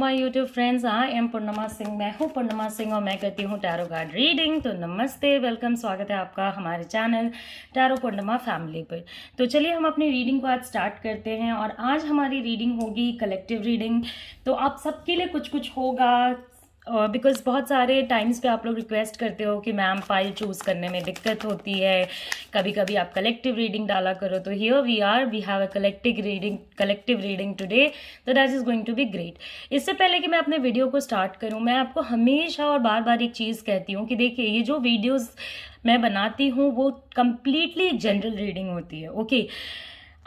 My YouTube friends, I am Purnima Singh. मैं हूँ पूर्णिमा सिंह और मैं करती हूँ टैरो कार्ड रीडिंग। तो नमस्ते, वेलकम, स्वागत है आपका हमारे चैनल टैरो पूर्णिमा फैमिली पर। तो चलिए हम अपनी रीडिंग को आज स्टार्ट करते हैं। और आज हमारी रीडिंग होगी कलेक्टिव रीडिंग। तो आप सबके लिए कुछ कुछ होगा, बिकॉज बहुत सारे टाइम्स पे आप लोग रिक्वेस्ट करते हो कि मैम फाइल चूज़ करने में दिक्कत होती है, कभी कभी आप कलेक्टिव रीडिंग डाला करो। तो here we have a collective reading today, तो that is going to be great. इससे पहले कि मैं अपने वीडियो को स्टार्ट करूं, मैं आपको हमेशा और बार बार एक चीज़ कहती हूँ कि देखिए, ये जो वीडियोज़ मैं बनाती हूँ वो कम्प्लीटली जनरल रीडिंग होती है। ओके,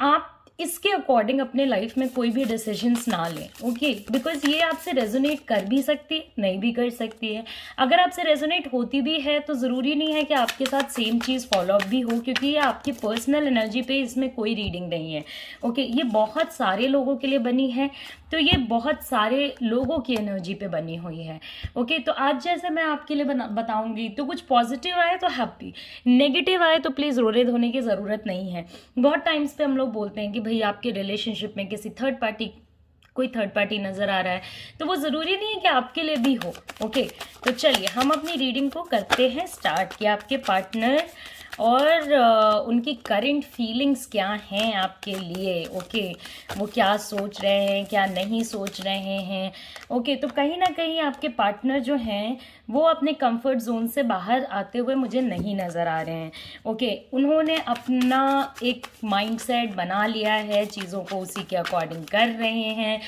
आप इसके अकॉर्डिंग अपने लाइफ में कोई भी डिसीजंस ना लें। ओके, बिकॉज ये आपसे रेजोनेट कर भी सकती है, नहीं भी कर सकती है। अगर आपसे रेजोनेट होती भी है तो ज़रूरी नहीं है कि आपके साथ सेम चीज़ फॉलो अप भी हो, क्योंकि ये आपकी पर्सनल एनर्जी पे इसमें कोई रीडिंग नहीं है। ओके, ये बहुत सारे लोगों के लिए बनी है, तो ये बहुत सारे लोगों की एनर्जी पे बनी हुई है। ओके, तो आज जैसे मैं आपके लिए बताऊंगी, तो कुछ पॉजिटिव आए तो हैप्पी, नेगेटिव आए तो प्लीज़ रोने धोने की ज़रूरत नहीं है। बहुत टाइम्स पे हम लोग बोलते हैं कि भाई आपके रिलेशनशिप में कोई थर्ड पार्टी नज़र आ रहा है, तो वो ज़रूरी नहीं है कि आपके लिए भी हो। ओके, तो चलिए हम अपनी रीडिंग को करते हैं स्टार्ट। कि आपके पार्टनर और उनकी करंट फीलिंग्स क्या हैं आपके लिए। ओके, वो क्या सोच रहे हैं, क्या नहीं सोच रहे हैं। ओके, तो कहीं ना कहीं आपके पार्टनर जो हैं वो अपने कंफर्ट जोन से बाहर आते हुए मुझे नहीं नज़र आ रहे हैं। ओके, उन्होंने अपना एक माइंडसेट बना लिया है, चीज़ों को उसी के अकॉर्डिंग कर रहे हैं।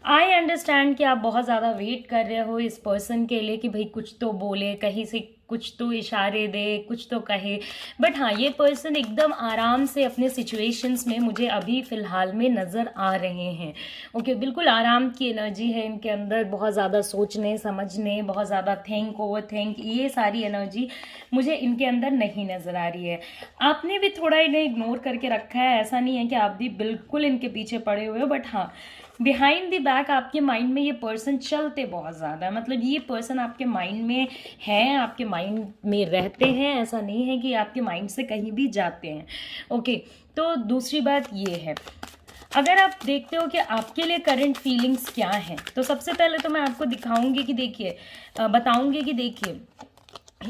आई अंडरस्टैंड कि आप बहुत ज़्यादा वेट कर रहे हो इस पर्सन के लिए कि भाई कुछ तो बोले, कहीं से कुछ तो इशारे दे, कुछ तो कहे। बट हाँ, ये पर्सन एकदम आराम से अपने सिचुएशंस में मुझे अभी फ़िलहाल में नज़र आ रहे हैं। ओके, बिल्कुल आराम की एनर्जी है इनके अंदर। बहुत ज़्यादा सोचने समझने, बहुत ज़्यादा ओवर थिंक, ये सारी एनर्जी मुझे इनके अंदर नहीं नज़र आ रही है। आपने भी थोड़ा इन्हें इग्नोर करके रखा है, ऐसा नहीं है कि आप भी बिल्कुल इनके पीछे पड़े हुए हो। बट हाँ, बिहाइंड द बैक आपके माइंड में ये पर्सन चलते बहुत ज़्यादा, मतलब ये पर्सन आपके माइंड में है, आपके माइंड में रहते हैं। ऐसा नहीं है कि आपके माइंड से कहीं भी जाते हैं। ओके, तो दूसरी बात ये है, अगर आप देखते हो कि आपके लिए करंट फीलिंग्स क्या हैं, तो सबसे पहले तो मैं आपको दिखाऊंगी कि देखिए, बताऊंगी कि देखिए,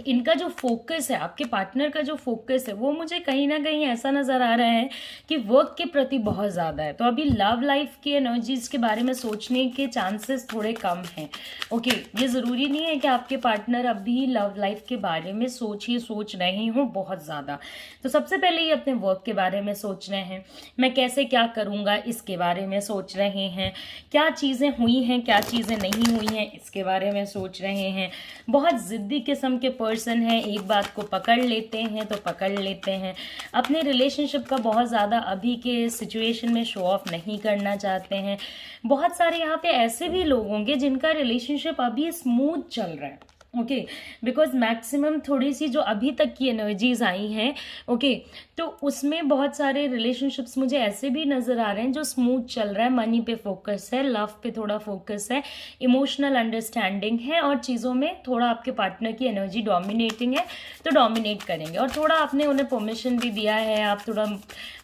इनका जो फोकस है, आपके पार्टनर का जो फोकस है, वो मुझे कहीं ना कहीं ऐसा नज़र आ रहा है कि वर्क के प्रति बहुत ज़्यादा है। तो अभी लव लाइफ की एनर्जीज के बारे में सोचने के चांसेस थोड़े कम हैं। ओके, ये ज़रूरी नहीं है कि आपके पार्टनर अभी लव लाइफ के बारे में सोच रहे हों बहुत ज़्यादा। तो सबसे पहले ये अपने वर्क के बारे में सोच रहे हैं, मैं कैसे क्या करूँगा इसके बारे में सोच रहे हैं, क्या चीज़ें हुई हैं क्या चीज़ें नहीं हुई हैं इसके बारे में सोच रहे हैं। बहुत ज़िद्दी किस्म के पर्सन है, एक बात को पकड़ लेते हैं तो पकड़ लेते हैं। अपने रिलेशनशिप का बहुत ज़्यादा अभी के सिचुएशन में शो ऑफ नहीं करना चाहते हैं। बहुत सारे यहाँ पे ऐसे भी लोग होंगे जिनका रिलेशनशिप अभी स्मूथ चल रहा है। ओके, बिकॉज मैक्सिमम थोड़ी सी जो अभी तक की एनर्जीज आई हैं, ओके, तो उसमें बहुत सारे रिलेशनशिप्स मुझे ऐसे भी नज़र आ रहे हैं जो स्मूथ चल रहा है। मनी पे फोकस है, लव पे थोड़ा फोकस है, इमोशनल अंडरस्टैंडिंग है, और चीज़ों में थोड़ा आपके पार्टनर की एनर्जी डोमिनेटिंग है, तो डोमिनेट करेंगे। और थोड़ा आपने उन्हें परमिशन भी दिया है, आप थोड़ा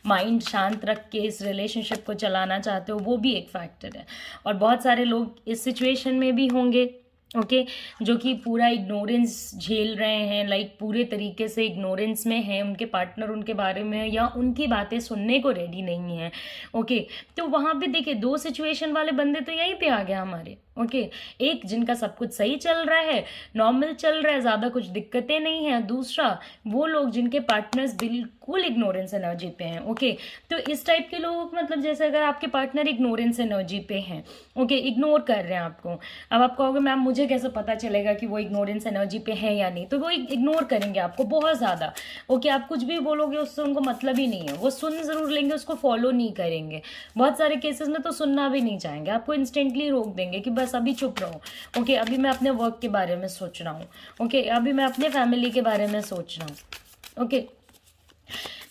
माइंड शांत रख के इस रिलेशनशिप को चलाना चाहते हो, वो भी एक फैक्टर है। और बहुत सारे लोग इस सिचुएशन में भी होंगे, ओके, जो कि पूरा इग्नोरेंस झेल रहे हैं, लाइक पूरे तरीके से इग्नोरेंस में है, उनके पार्टनर उनके बारे में या उनकी बातें सुनने को रेडी नहीं है। ओके, तो वहाँ पे देखिए, दो सिचुएशन वाले बंदे तो यहीं पे आ गया हमारे। ओके, एक जिनका सब कुछ सही चल रहा है, नॉर्मल चल रहा है, ज़्यादा कुछ दिक्कतें नहीं है। दूसरा वो लोग जिनके पार्टनर्स बिल्कुल इग्नोरेंस एनर्जी पे हैं। ओके, तो इस टाइप के लोग, मतलब जैसे अगर आपके पार्टनर इग्नोरेंस एनर्जी पे हैं, ओके, इग्नोर कर रहे हैं आपको, अब आप कहोगे मैम मुझे कैसे पता चलेगा कि वो इग्नोरेंस एनर्जी पे है या नहीं, तो वो इग्नोर करेंगे आपको बहुत ज़्यादा। ओके, आप कुछ भी बोलोगे उससे उनको मतलब ही नहीं है, वो सुन ज़रूर लेंगे, उसको फॉलो नहीं करेंगे। बहुत सारे केसेस में तो सुनना भी नहीं चाहेंगे, आपको इंस्टेंटली रोक देंगे कि बस अभी चुप रहो। ओके, अभी मैं अपने वर्क के बारे में सोच रहा हूँ। ओके, अभी मैं अपने फैमिली के बारे में सोच रहा हूँ। ओके,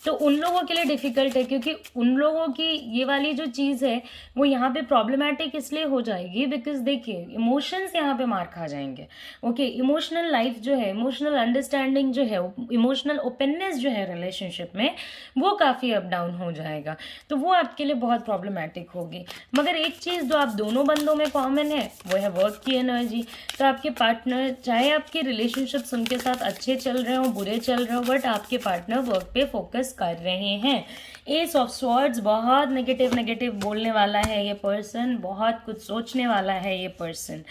तो उन लोगों के लिए डिफ़िकल्ट है, क्योंकि उन लोगों की ये वाली जो चीज़ है वो यहाँ पे प्रॉब्लमैटिक इसलिए हो जाएगी बिकॉज देखिए इमोशंस यहाँ पे मार खा जाएंगे। ओके, इमोशनल लाइफ जो है, इमोशनल अंडरस्टैंडिंग जो है, इमोशनल ओपननेस जो है रिलेशनशिप में, वो काफ़ी अप डाउन हो जाएगा, तो वो आपके लिए बहुत प्रॉब्लमैटिक होगी। मगर एक चीज़ जो आप दोनों बंदों में कॉमन है वो है वर्क की एनर्जी। तो आपके पार्टनर, चाहे आपके रिलेशनशिप्स उनके साथ अच्छे चल रहे हो, बुरे चल रहे हो, बट आपके पार्टनर वर्क पे फोकस कर रहे हैं। एस ऑफ स्वॉर्ड्स, बहुत नेगेटिव बोलने वाला है ये पर्सन, बहुत कुछ सोचने वाला है ये पर्सन।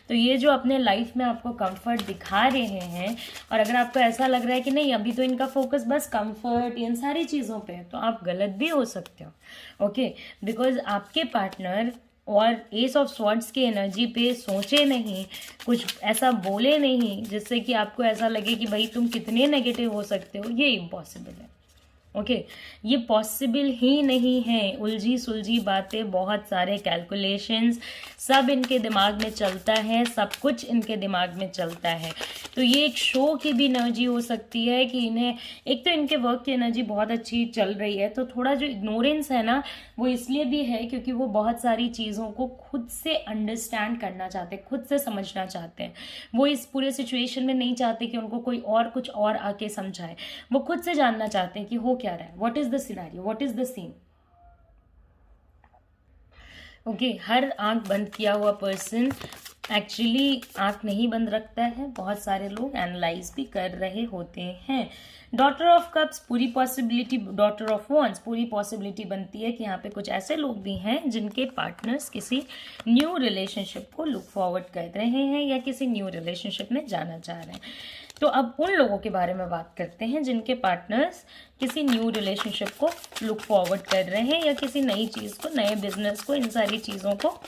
तो ये जो अपने लाइफ में आपको कंफर्ट दिखा रहे हैं, और अगर आपको ऐसा लग रहा है कि नहीं अभी तो इनका फोकस बस कंफर्ट इन सारी चीज़ों पे है, तो आप गलत भी हो सकते हो। ओके, बिकॉज आपके पार्टनर और एस ऑफ स्वॉर्ड्स की एनर्जी पे सोचे नहीं, कुछ ऐसा बोले नहीं जिससे कि आपको ऐसा लगे कि भाई तुम कितने नेगेटिव हो सकते हो, ये इम्पॉसिबल है। ओके, ये पॉसिबल ही नहीं है। उलझी सुलझी बातें, बहुत सारे कैलकुलेशंस, सब इनके दिमाग में चलता है, सब कुछ इनके दिमाग में चलता है। तो ये एक शो की भी एनर्जी हो सकती है कि इन्हें, एक तो इनके वर्क की एनर्जी बहुत अच्छी चल रही है, तो थोड़ा जो इग्नोरेंस है ना वो इसलिए भी है क्योंकि वो बहुत सारी चीज़ों को खुद से अंडरस्टैंड करना चाहते हैं, खुद से समझना चाहते हैं। वो इस पूरे सिचुएशन में नहीं चाहते कि उनको कोई और कुछ और आके समझाए, वो खुद से जानना चाहते हैं कि हो क्या रहा है, what is the scenario, what is the scene. Okay, हर आंख बंद किया हुआ पर्सन एक्चुअली आंख नहीं बंद रखता है, बहुत सारे लोग एनालाइज भी कर रहे होते हैं। डॉटर ऑफ कप्स, पूरी पॉसिबिलिटी, डॉटर ऑफ वॉन्ड्स, पूरी पॉसिबिलिटी बनती है कि यहाँ पे कुछ ऐसे लोग भी हैं जिनके पार्टनर्स किसी न्यू रिलेशनशिप को लुक फॉरवर्ड कर रहे हैं या किसी न्यू रिलेशनशिप में जाना चाह रहे हैं। तो अब उन लोगों के बारे में बात करते हैं जिनके पार्टनर्स किसी न्यू रिलेशनशिप को लुक फॉरवर्ड कर रहे हैं या किसी नई चीज़ को, नए बिजनेस को, इन सारी चीज़ों को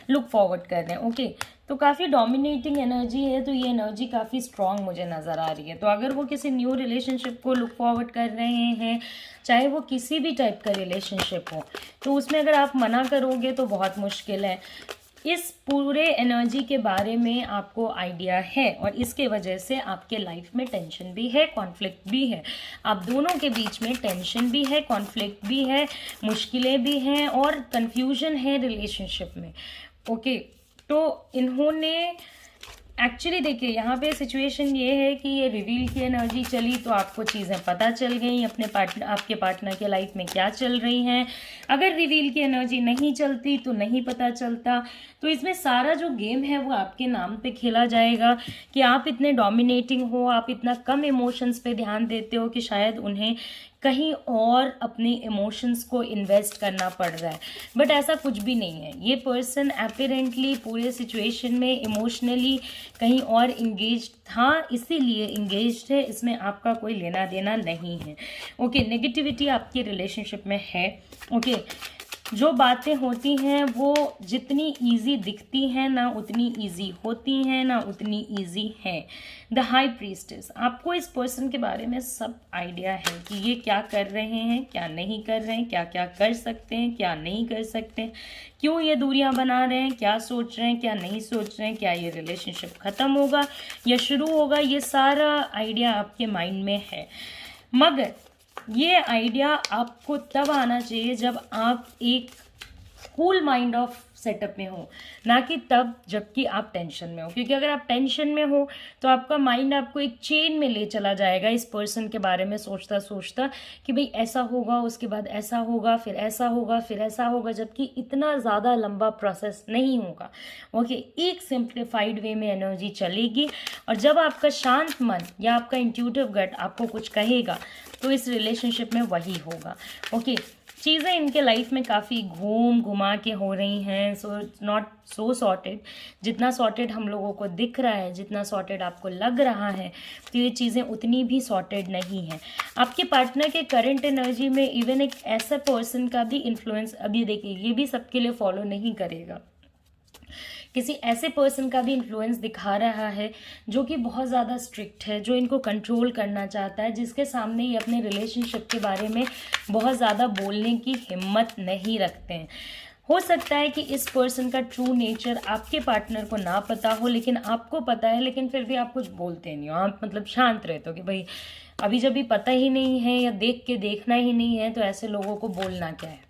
लुक फॉरवर्ड कर रहे हैं। ओके, तो काफ़ी डोमिनेटिंग एनर्जी है, तो ये एनर्जी काफ़ी स्ट्रॉन्ग मुझे नज़र आ रही है। तो अगर वो किसी न्यू रिलेशनशिप को लुक फॉरवर्ड कर रहे हैं, चाहे वो किसी भी टाइप का रिलेशनशिप हो, तो उसमें अगर आप मना करोगे तो बहुत मुश्किल है। इस पूरे एनर्जी के बारे में आपको आइडिया है और इसके वजह से आपके लाइफ में टेंशन भी है, कॉन्फ्लिक्ट भी है। आप दोनों के बीच में टेंशन भी है, कॉन्फ्लिक्ट भी है, मुश्किलें भी हैं और कन्फ्यूजन है रिलेशनशिप में। ओके, तो इन्होंने एक्चुअली देखिए यहाँ पे सिचुएशन ये है कि ये रिवील की एनर्जी चली तो आपको चीज़ें पता चल गई अपने पार्टनर, आपके पार्टनर के लाइफ में क्या चल रही हैं। अगर रिवील की एनर्जी नहीं चलती तो नहीं पता चलता। तो इसमें सारा जो गेम है वो आपके नाम पे खेला जाएगा कि आप इतने डोमिनेटिंग हो, आप इतना कम इमोशंस पे ध्यान देते हो कि शायद उन्हें कहीं और अपने इमोशंस को इन्वेस्ट करना पड़ रहा है, बट ऐसा कुछ भी नहीं है। ये पर्सन अपीरेंटली पूरे सिचुएशन में इमोशनली कहीं और इंगेज था, इसीलिए इंगेज्ड है, इसमें आपका कोई लेना देना नहीं है। ओके, नेगेटिविटी आपके रिलेशनशिप में है। ओके, जो बातें होती हैं वो जितनी इजी दिखती हैं ना उतनी इजी होती हैं, ना उतनी इजी हैं। द हाई प्रीस्टेस, आपको इस पर्सन के बारे में सब आइडिया है कि ये क्या कर रहे हैं, क्या नहीं कर रहे हैं, क्या क्या कर सकते हैं, क्या नहीं कर सकते, क्यों ये दूरियां बना रहे हैं, क्या सोच रहे हैं, क्या नहीं सोच रहे हैं, क्या ये रिलेशनशिप ख़त्म होगा या शुरू होगा, ये सारा आइडिया आपके माइंड में है। मगर ये आइडिया आपको तब आना चाहिए जब आप एक कूल माइंड ऑफ सेटअप में हो, ना कि तब जबकि आप टेंशन में हो। क्योंकि अगर आप टेंशन में हो तो आपका माइंड आपको एक चेन में ले चला जाएगा इस पर्सन के बारे में सोचता सोचता कि भाई ऐसा होगा, उसके बाद ऐसा होगा, फिर ऐसा होगा, फिर ऐसा होगा, जबकि इतना ज़्यादा लंबा प्रोसेस नहीं होगा। ओके, एक सिंप्लीफाइड वे में एनर्जी चलेगी और जब आपका शांत मन या आपका इंट्यूटिव गट आपको कुछ कहेगा तो इस रिलेशनशिप में वही होगा। ओके, चीज़ें इनके लाइफ में काफ़ी घूम घुमा के हो रही हैं, सो नॉट सो सॉर्टेड। जितना सॉर्टेड हम लोगों को दिख रहा है, जितना सॉर्टेड आपको लग रहा है, तो ये चीज़ें उतनी भी सॉर्टेड नहीं हैं। आपके पार्टनर के करंट एनर्जी में इवन एक ऐसा पर्सन का भी इन्फ्लुएंस, अभी देखिए ये भी सबके लिए फॉलो नहीं करेगा, किसी ऐसे पर्सन का भी इन्फ्लुएंस दिखा रहा है जो कि बहुत ज़्यादा स्ट्रिक्ट है, जो इनको कंट्रोल करना चाहता है, जिसके सामने ये अपने रिलेशनशिप के बारे में बहुत ज़्यादा बोलने की हिम्मत नहीं रखते हैं। हो सकता है कि इस पर्सन का ट्रू नेचर आपके पार्टनर को ना पता हो, लेकिन आपको पता है, लेकिन फिर भी आप कुछ बोलते नहीं हो। आप मतलब शांत रहते हो कि भाई अभी जब भी पता ही नहीं है या देख के देखना ही नहीं है तो ऐसे लोगों को बोलना क्या है।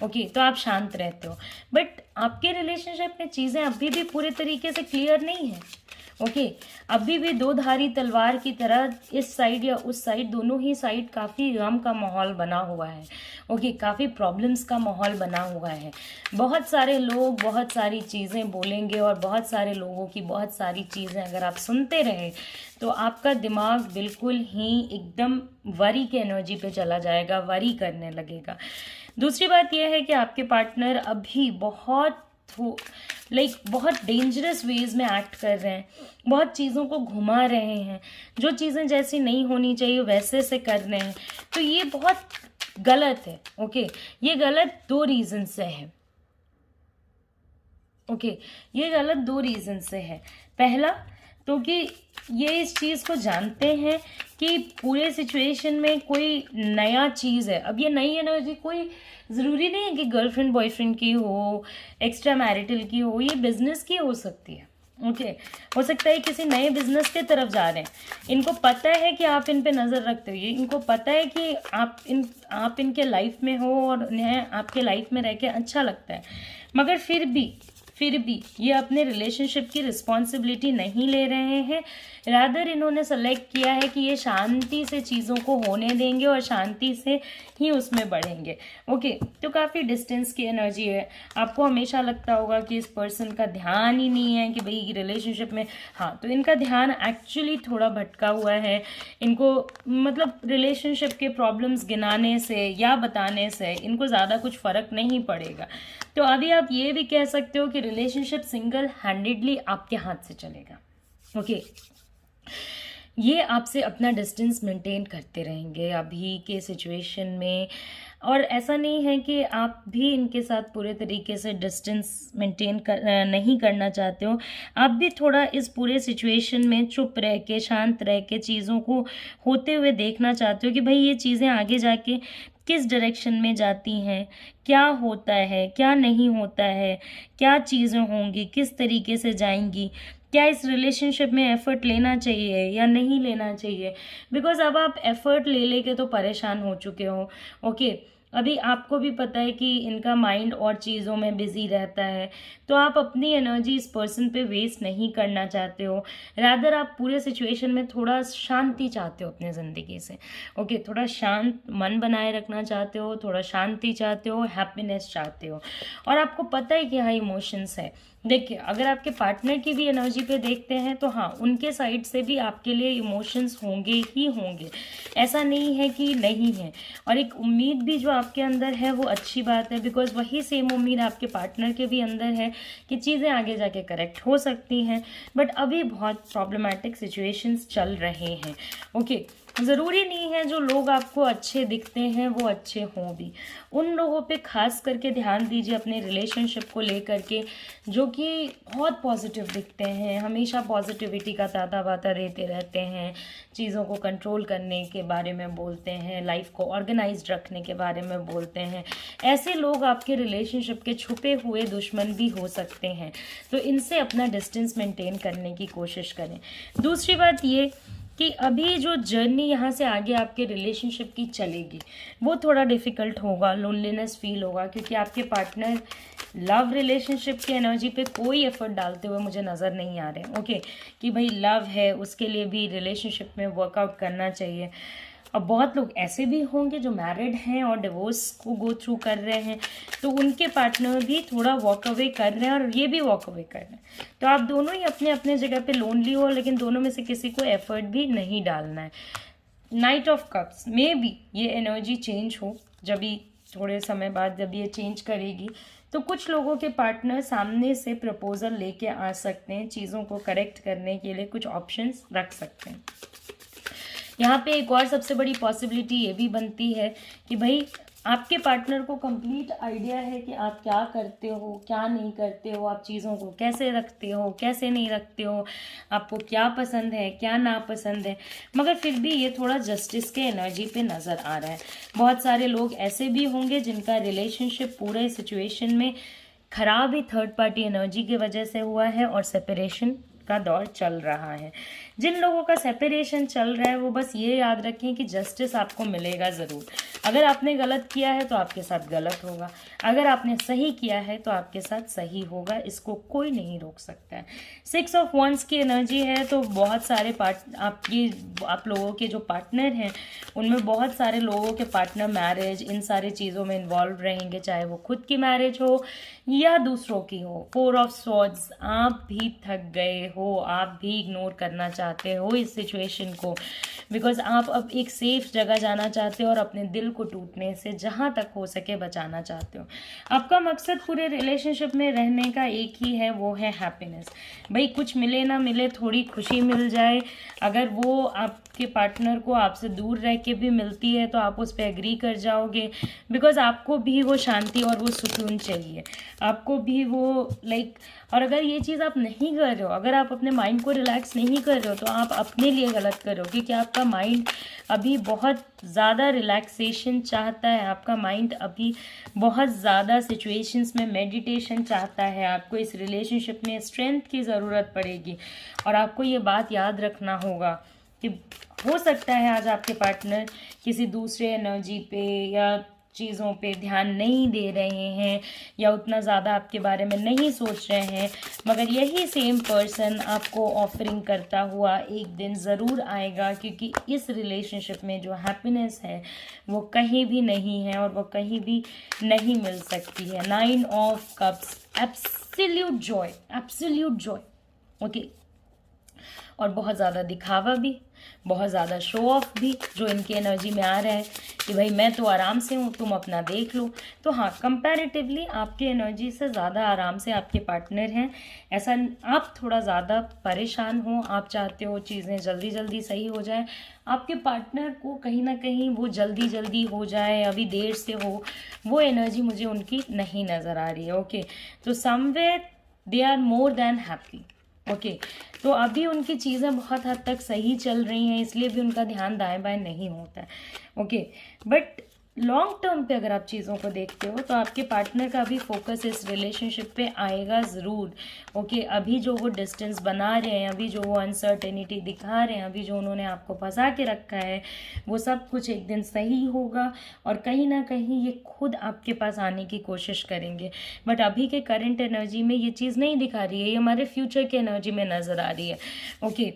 ओके, तो आप शांत रहते हो, बट आपके रिलेशनशिप में चीज़ें अभी भी पूरे तरीके से क्लियर नहीं है। ओके, अभी भी दो धारी तलवार की तरह इस साइड या उस साइड, दोनों ही साइड काफ़ी गम का माहौल बना हुआ है। ओके, काफ़ी प्रॉब्लम्स का माहौल बना हुआ है। बहुत सारे लोग बहुत सारी चीज़ें बोलेंगे और बहुत सारे लोगों की बहुत सारी चीज़ें अगर आप सुनते रहे तो आपका दिमाग बिल्कुल ही एकदम वरी के एनर्जी पे चला जाएगा, वरी करने लगेगा। दूसरी बात यह है कि आपके पार्टनर अभी बहुत बहुत डेंजरस वेज में एक्ट कर रहे हैं, बहुत चीज़ों को घुमा रहे हैं, जो चीज़ें जैसी नहीं होनी चाहिए वैसे से कर रहे हैं। तो ये बहुत गलत है। ओके, ये गलत दो रीज़न से है। ओके, ये गलत दो रीज़न से है। पहला तो कि ये इस चीज़ को जानते हैं कि पूरे सिचुएशन में कोई नया चीज़ है। अब ये नई एनर्जी कोई ज़रूरी नहीं है कि गर्लफ्रेंड बॉयफ्रेंड की हो, एक्स्ट्रा मैरिटल की हो, ये बिजनेस की हो सकती है। ओके, हो सकता है किसी नए बिजनेस के तरफ जा रहे हैं। इनको पता है कि आप इन पे नज़र रखते हो, इनको पता है कि आप इनके लाइफ में हो और उन्हें आपके लाइफ में रह के अच्छा लगता है, मगर फिर भी ये अपने रिलेशनशिप की रिस्पॉन्सिबिलिटी नहीं ले रहे हैं। रादर इन्होंने सेलेक्ट किया है कि ये शांति से चीज़ों को होने देंगे और शांति से ही उसमें बढ़ेंगे। ओके, तो काफ़ी डिस्टेंस की एनर्जी है। आपको हमेशा लगता होगा कि इस पर्सन का ध्यान ही नहीं है कि भाई रिलेशनशिप में, हाँ तो इनका ध्यान एक्चुअली थोड़ा भटका हुआ है। इनको मतलब रिलेशनशिप के प्रॉब्लम्स गिनाने से या बताने से इनको ज़्यादा कुछ फ़र्क नहीं पड़ेगा। तो अभी आप ये भी कह सकते हो कि रिलेशनशिप सिंगल हैंडेडली आपके हाथ से चलेगा। ओके, ये आपसे अपना डिस्टेंस मेंटेन करते रहेंगे अभी के सिचुएशन में, और ऐसा नहीं है कि आप भी इनके साथ पूरे तरीके से डिस्टेंस मेंटेन नहीं करना चाहते हो। आप भी थोड़ा इस पूरे सिचुएशन में चुप रह के, शांत रह के चीज़ों को होते हुए देखना चाहते हो कि भाई ये चीज़ें आगे जाके किस डायरेक्शन में जाती हैं, क्या होता है, क्या नहीं होता है, क्या चीज़ें होंगी, किस तरीके से जाएंगी, क्या इस रिलेशनशिप में एफ़र्ट लेना चाहिए या नहीं लेना चाहिए। बिकॉज अब आप एफ़र्ट ले लेके तो परेशान हो चुके हो। ओके, अभी आपको भी पता है कि इनका माइंड और चीज़ों में बिजी रहता है, तो आप अपनी एनर्जी इस पर्सन पे वेस्ट नहीं करना चाहते हो। रादर आप पूरे सिचुएशन में थोड़ा शांति चाहते हो अपनी ज़िंदगी से। ओके, थोड़ा शांत मन बनाए रखना चाहते हो, थोड़ा शांति चाहते हो, हैप्पीनेस चाहते हो, और आपको पता है कि हाँ इमोशंस है। देखिए, अगर आपके पार्टनर की भी एनर्जी पे देखते हैं तो हाँ उनके साइड से भी आपके लिए इमोशंस होंगे ही होंगे, ऐसा नहीं है कि नहीं है। और एक उम्मीद भी जो आपके अंदर है वो अच्छी बात है, बिकॉज वही सेम उम्मीद आपके पार्टनर के भी अंदर है कि चीज़ें आगे जाके करेक्ट हो सकती हैं। बट अभी बहुत प्रॉब्लमेटिक सिचुएशंस चल रहे हैं। ओके, ज़रूरी नहीं है जो लोग आपको अच्छे दिखते हैं वो अच्छे हों भी। उन लोगों पे खास करके ध्यान दीजिए अपने रिलेशनशिप को लेकर के जो कि बहुत पॉजिटिव दिखते हैं, हमेशा पॉजिटिविटी का ताता बाता देते रहते हैं, चीज़ों को कंट्रोल करने के बारे में बोलते हैं, लाइफ को ऑर्गेनाइज्ड रखने के बारे में बोलते हैं। ऐसे लोग आपके रिलेशनशिप के छुपे हुए दुश्मन भी हो सकते हैं, तो इनसे अपना डिस्टेंस मेंटेन करने की कोशिश करें। दूसरी बात ये कि अभी जो जर्नी यहाँ से आगे आपके रिलेशनशिप की चलेगी वो थोड़ा डिफ़िकल्ट होगा, लोनलीनेस फील होगा, क्योंकि आपके पार्टनर लव रिलेशनशिप की एनर्जी पे कोई एफर्ट डालते हुए मुझे नज़र नहीं आ रहे। ओके, कि भाई लव है उसके लिए भी रिलेशनशिप में वर्कआउट करना चाहिए। अब बहुत लोग ऐसे भी होंगे जो मैरिड हैं और डिवोर्स को गो थ्रू कर रहे हैं, तो उनके पार्टनर भी थोड़ा वॉक अवे कर रहे हैं और ये भी वॉक अवे कर रहे हैं। तो आप दोनों ही अपने अपने जगह पे लोनली हो, लेकिन दोनों में से किसी को एफर्ट भी नहीं डालना है। नाइट ऑफ कप्स में भी ये एनर्जी चेंज हो, जब भी थोड़े समय बाद जब ये चेंज करेगी तो कुछ लोगों के पार्टनर सामने से प्रपोजल लेके आ सकते हैं, चीज़ों को करेक्ट करने के लिए कुछ ऑप्शंस रख सकते हैं। यहाँ पे एक और सबसे बड़ी पॉसिबिलिटी ये भी बनती है कि भाई आपके पार्टनर को कंप्लीट आइडिया है कि आप क्या करते हो, क्या नहीं करते हो, आप चीज़ों को कैसे रखते हो, कैसे नहीं रखते हो, आपको क्या पसंद है, क्या नापसंद है, मगर फिर भी ये थोड़ा जस्टिस के एनर्जी पे नज़र आ रहा है। बहुत सारे लोग ऐसे भी होंगे जिनका रिलेशनशिप पूरे सिचुएशन में खराब ही थर्ड पार्टी एनर्जी की वजह से हुआ है और सेपरेशन का दौर चल रहा है। जिन लोगों का सेपरेशन चल रहा है वो बस ये याद रखें कि जस्टिस आपको मिलेगा ज़रूर। अगर आपने गलत किया है तो आपके साथ गलत होगा, अगर आपने सही किया है तो आपके साथ सही होगा, इसको कोई नहीं रोक सकता है। 6 ऑफ वंस की एनर्जी है तो बहुत सारे आप लोगों के जो पार्टनर हैं उनमें बहुत सारे लोगों के पार्टनर मैरिज इन सारी चीज़ों में इन्वॉल्व रहेंगे, चाहे वो खुद की मैरिज हो या दूसरों की हो। 4 ऑफ स्वॉर्ड्स, आप भी थक गए हो, आप भी इग्नोर करना चाहते हो इस सिचुएशन को, बिकॉज आप अब एक सेफ जगह जाना चाहते हो और अपने दिल को टूटने से जहाँ तक हो सके बचाना चाहते हो। आपका मकसद पूरे रिलेशनशिप में रहने का एक ही है, वो है हैप्पीनेस। भाई कुछ मिले ना मिले, थोड़ी खुशी मिल जाए, अगर वो आपके पार्टनर को आपसे दूर रह के भी मिलती है तो आप उस पर एग्री कर जाओगे, बिकॉज आपको भी वो शांति और वो सुकून चाहिए, आपको भी वो और अगर ये चीज़ आप नहीं कर रहे हो, अगर आप अपने माइंड को रिलैक्स नहीं कर रहे हो तो आप अपने लिए गलत कर रहे हो, क्योंकि आपका माइंड अभी बहुत ज़्यादा रिलैक्सेशन चाहता है, आपका माइंड अभी बहुत ज़्यादा सिचुएशंस में मेडिटेशन चाहता है। आपको इस रिलेशनशिप में स्ट्रेंथ की ज़रूरत पड़ेगी और आपको ये बात याद रखना होगा कि हो सकता है आज आपके पार्टनर किसी दूसरे एनर्जी पे या चीज़ों पे ध्यान नहीं दे रहे हैं या उतना ज़्यादा आपके बारे में नहीं सोच रहे हैं, मगर यही सेम पर्सन आपको ऑफरिंग करता हुआ एक दिन ज़रूर आएगा, क्योंकि इस रिलेशनशिप में जो हैप्पीनेस है वो कहीं भी नहीं है और वो कहीं भी नहीं मिल सकती है। 9 of cups, absolute Joy, okay. और बहुत ज़्यादा दिखावा भी, बहुत ज़्यादा शो ऑफ भी जो इनकी एनर्जी में आ रहा है कि भाई मैं तो आराम से हूँ, तुम अपना देख लो। तो हाँ, कंपैरेटिवली आपकी एनर्जी से ज़्यादा आराम से आपके पार्टनर हैं। ऐसा आप थोड़ा ज़्यादा परेशान हो, आप चाहते हो चीज़ें जल्दी जल्दी सही हो जाए, आपके पार्टनर को कहीं ना कहीं वो जल्दी जल्दी हो जाए, अभी देर से हो, वो एनर्जी मुझे उनकी नहीं नज़र आ रही है। ओके, तो somewhere they are more than happy. Okay, तो अभी उनकी चीज़ें बहुत हद तक सही चल रही हैं, इसलिए भी उनका ध्यान दाएं बाएं नहीं होता है। ओके, बट लॉन्ग टर्म पे अगर आप चीज़ों को देखते हो तो आपके पार्टनर का भी फोकस इस रिलेशनशिप पे आएगा ज़रूर। ओके, अभी जो वो डिस्टेंस बना रहे हैं, अभी जो वो अनसर्टेनिटी दिखा रहे हैं, अभी जो उन्होंने आपको फंसा के रखा है, वो सब कुछ एक दिन सही होगा और कहीं ना कहीं ये खुद आपके पास आने की कोशिश करेंगे। बट अभी के करंट एनर्जी में ये चीज़ नहीं दिखा रही है, ये हमारे फ्यूचर के एनर्जी में नज़र आ रही है। ओके,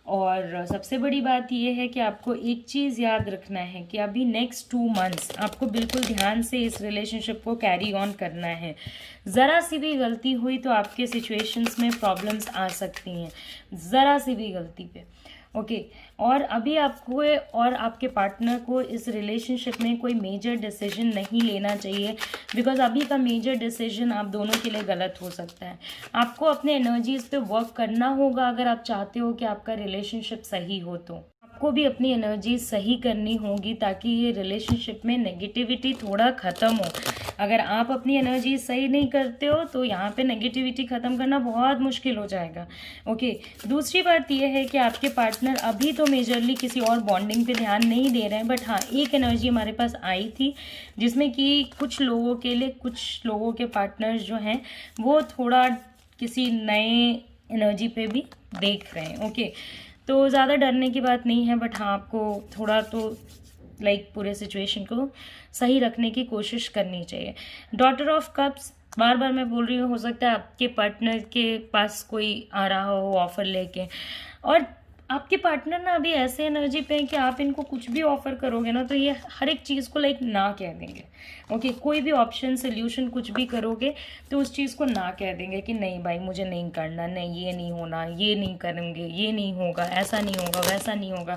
और सबसे बड़ी बात यह है कि आपको एक चीज़ याद रखना है कि अभी नेक्स्ट 2 मंथ्स आपको बिल्कुल ध्यान से इस रिलेशनशिप को कैरी ऑन करना है। ज़रा सी भी गलती हुई तो आपके सिचुएशंस में प्रॉब्लम्स आ सकती हैं, ज़रा सी भी गलती पे। ओके, और अभी आपको और आपके पार्टनर को इस रिलेशनशिप में कोई मेजर डिसीजन नहीं लेना चाहिए, बिकॉज अभी का मेजर डिसीजन आप दोनों के लिए गलत हो सकता है। आपको अपने एनर्जीज पे वर्क करना होगा अगर आप चाहते हो कि आपका रिलेशनशिप सही हो। तो आपको भी अपनी एनर्जी सही करनी होगी ताकि ये रिलेशनशिप में नेगेटिविटी थोड़ा ख़त्म हो। अगर आप अपनी एनर्जी सही नहीं करते हो तो यहाँ पे नेगेटिविटी ख़त्म करना बहुत मुश्किल हो जाएगा। ओके, दूसरी बात यह है कि आपके पार्टनर अभी तो मेजरली किसी और बॉन्डिंग पे ध्यान नहीं दे रहे हैं, बट हाँ, एक एनर्जी हमारे पास आई थी जिसमें कि कुछ लोगों के लिए कुछ लोगों के पार्टनर्स जो हैं वो थोड़ा किसी नए एनर्जी पे भी देख रहे हैं। ओके, तो ज़्यादा डरने की बात नहीं है, बट हाँ, आपको थोड़ा तो पूरे सिचुएशन को सही रखने की कोशिश करनी चाहिए। डॉटर ऑफ कप्स, बार बार मैं बोल रही हूँ, हो सकता है आपके पार्टनर के पास कोई आ रहा हो ऑफ़र लेके, और आपके पार्टनर ना अभी ऐसे एनर्जी पे है कि आप इनको कुछ भी ऑफ़र करोगे ना तो ये हर एक चीज़ को ना कह देंगे। ओके, कोई भी ऑप्शन सोल्यूशन कुछ भी करोगे तो उस चीज़ को ना कह देंगे कि नहीं भाई मुझे नहीं करना, नहीं ये नहीं होना, ये नहीं करेंगे, ये नहीं होगा, ऐसा नहीं होगा, वैसा नहीं होगा।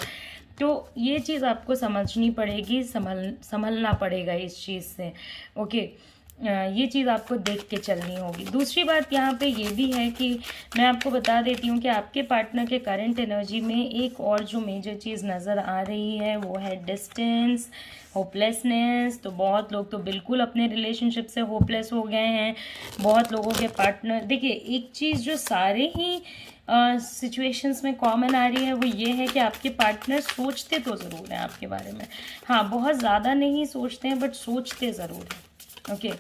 तो ये चीज़ आपको समझनी पड़ेगी, संभलना पड़ेगा इस चीज़ से। ओके, ये चीज़ आपको देख के चलनी होगी। दूसरी बात यहाँ पे ये भी है कि मैं आपको बता देती हूँ कि आपके पार्टनर के करंट एनर्जी में एक और जो मेजर चीज़ नज़र आ रही है वो है डिस्टेंस, होपलेसनेस। तो बहुत लोग तो बिल्कुल अपने रिलेशनशिप से होपलेस हो गए हैं। बहुत लोगों के पार्टनर, देखिए एक चीज़ जो सारे ही सिचुएशंस में कॉमन आ रही है वो ये है कि आपके पार्टनर सोचते तो ज़रूर हैं आपके बारे में। हाँ, बहुत ज़्यादा नहीं सोचते हैं बट सोचते ज़रूर हैं। ओके,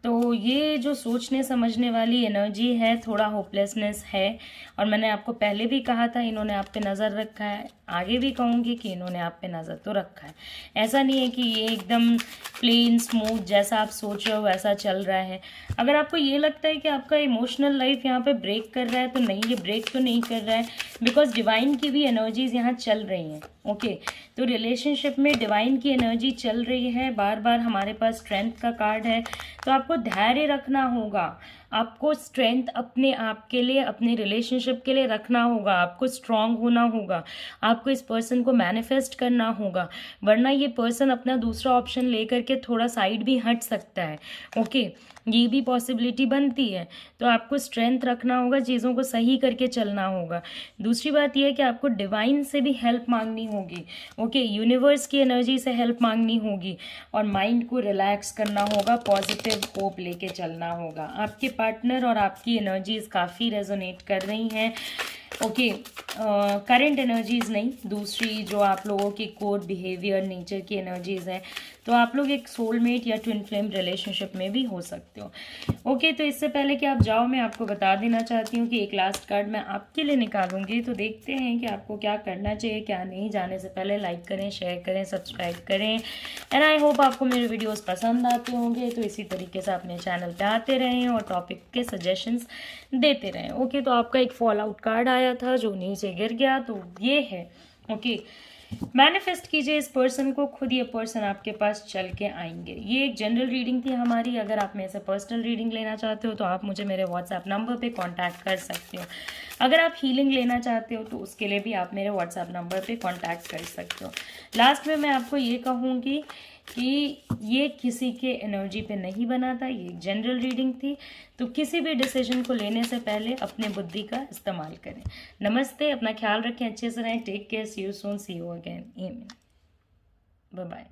तो ये जो सोचने समझने वाली एनर्जी है, थोड़ा होपलेसनेस है। और मैंने आपको पहले भी कहा था इन्होंने आप पे नज़र रखा है, आगे भी कहूँगी कि इन्होंने आप पे नज़र तो रखा है। ऐसा नहीं है कि ये एकदम प्लेन स्मूथ जैसा आप सोच रहे हो वैसा चल रहा है। अगर आपको ये लगता है कि आपका इमोशनल लाइफ यहाँ पे ब्रेक कर रहा है तो नहीं, ये ब्रेक तो नहीं कर रहा है, बिकॉज डिवाइन की भी एनर्जीज यहाँ चल रही हैं। ओके, तो रिलेशनशिप में डिवाइन की एनर्जी चल रही है। बार बार हमारे पास स्ट्रेंथ का कार्ड है, तो आपको धैर्य रखना होगा। आपको स्ट्रेंथ अपने आप के लिए, अपने रिलेशनशिप के लिए रखना होगा। आपको स्ट्रांग होना होगा। आपको इस पर्सन को मैनिफेस्ट करना होगा, वरना ये पर्सन अपना दूसरा ऑप्शन लेकर के थोड़ा साइड भी हट सकता है। ओके, ये भी पॉसिबिलिटी बनती है। तो आपको स्ट्रेंथ रखना होगा, चीज़ों को सही करके चलना होगा। दूसरी बात यह है कि आपको डिवाइन से भी हेल्प मांगनी होगी। ओके, यूनिवर्स की एनर्जी से हेल्प मांगनी होगी और माइंड को रिलैक्स करना होगा, पॉजिटिव होप लेके चलना होगा। आपके पार्टनर और आपकी एनर्जीज काफ़ी रेजोनेट कर रही हैं। ओके, करंट एनर्जीज नहीं, दूसरी जो आप लोगों की कोर बिहेवियर नेचर की एनर्जीज हैं। तो आप लोग एक सोलमेट या ट्विन फ्लेम रिलेशनशिप में भी हो सकते हो। ओके, तो इससे पहले कि आप जाओ मैं आपको बता देना चाहती हूँ कि एक लास्ट कार्ड मैं आपके लिए निकालूंगी। तो देखते हैं कि आपको क्या करना चाहिए क्या नहीं। जाने से पहले लाइक करें, शेयर करें, सब्सक्राइब करें। एंड आई होप आपको मेरे वीडियोस पसंद आते होंगे। तो इसी तरीके से अपने चैनल पे आते रहें और टॉपिक के सजेशंस देते रहें। ओके, तो आपका एक फॉल आउट कार्ड आया था जो नीचे गिर गया, तो ये है। ओके, मैनिफेस्ट कीजिए इस पर्सन को, खुद ये पर्सन आपके पास चल के आएंगे। ये एक जनरल रीडिंग थी हमारी। अगर आप मेरे से पर्सनल रीडिंग लेना चाहते हो तो आप मुझे मेरे व्हाट्सएप नंबर पे कांटेक्ट कर सकते हो। अगर आप हीलिंग लेना चाहते हो तो उसके लिए भी आप मेरे व्हाट्सएप नंबर पे कांटेक्ट कर सकते हो। लास्ट में मैं आपको ये कहूँगी कि ये किसी के एनर्जी पे नहीं बना था, ये जनरल रीडिंग थी। तो किसी भी डिसीजन को लेने से पहले अपने बुद्धि का इस्तेमाल करें। नमस्ते, अपना ख्याल रखें, अच्छे से रहें, take care, see you soon, see you again, आमीन, बाय बाय।